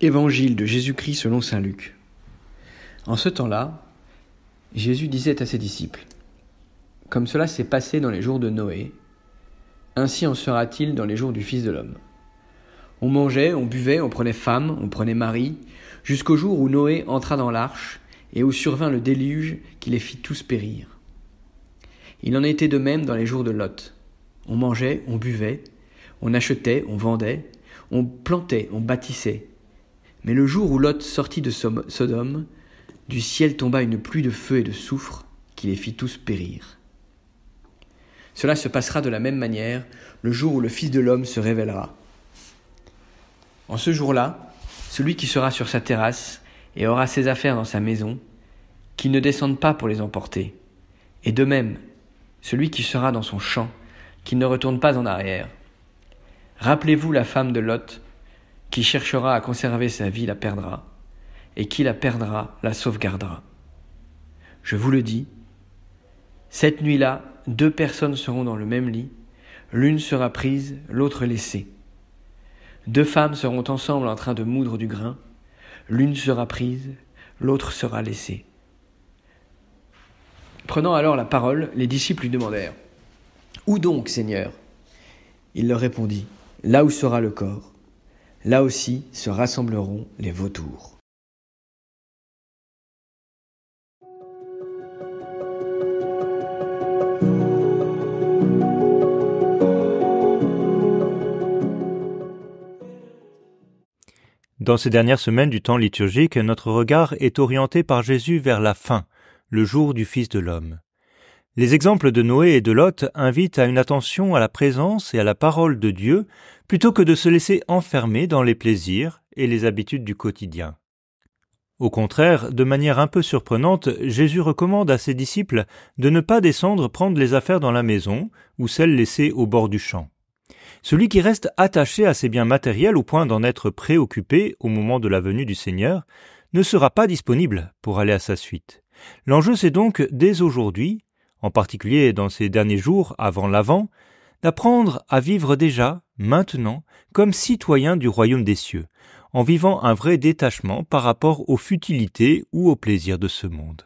Évangile de Jésus-Christ selon saint Luc. En ce temps-là, Jésus disait à ses disciples : « Comme cela s'est passé dans les jours de Noé, ainsi en sera-t-il dans les jours du Fils de l'homme. On mangeait, on buvait, on prenait femme, on prenait mari, jusqu'au jour où Noé entra dans l'arche et où survint le déluge qui les fit tous périr. Il en était de même dans les jours de Lot. On mangeait, on buvait, on achetait, on vendait, on plantait, on bâtissait. Mais le jour où Lot sortit de Sodome, du ciel tomba une pluie de feu et de soufre qui les fit tous périr. Cela se passera de la même manière le jour où le Fils de l'homme se révélera. En ce jour-là, celui qui sera sur sa terrasse et aura ses affaires dans sa maison, qu'il ne descende pas pour les emporter. Et de même, celui qui sera dans son champ, qu'il ne retourne pas en arrière. Rappelez-vous la femme de Lot, qui cherchera à conserver sa vie la perdra, et qui la perdra la sauvegardera. Je vous le dis, cette nuit-là, 2 personnes seront dans le même lit, l'une sera prise, l'autre laissée. 2 femmes seront ensemble en train de moudre du grain, l'une sera prise, l'autre sera laissée. Prenant alors la parole, les disciples lui demandèrent : « Où donc, Seigneur ? » Il leur répondit : « Là où sera le corps, là aussi se rassembleront les vautours. » Dans ces dernières semaines du temps liturgique, notre regard est orienté par Jésus vers la fin, le jour du Fils de l'homme. Les exemples de Noé et de Lot invitent à une attention à la présence et à la parole de Dieu, plutôt que de se laisser enfermer dans les plaisirs et les habitudes du quotidien. Au contraire, de manière un peu surprenante, Jésus recommande à ses disciples de ne pas descendre prendre les affaires dans la maison ou celles laissées au bord du champ. Celui qui reste attaché à ses biens matériels au point d'en être préoccupé au moment de la venue du Seigneur ne sera pas disponible pour aller à sa suite. L'enjeu, c'est donc dès aujourd'hui, en particulier dans ces derniers jours avant l'Avent, d'apprendre à vivre déjà, maintenant, comme citoyen du royaume des cieux, en vivant un vrai détachement par rapport aux futilités ou aux plaisirs de ce monde.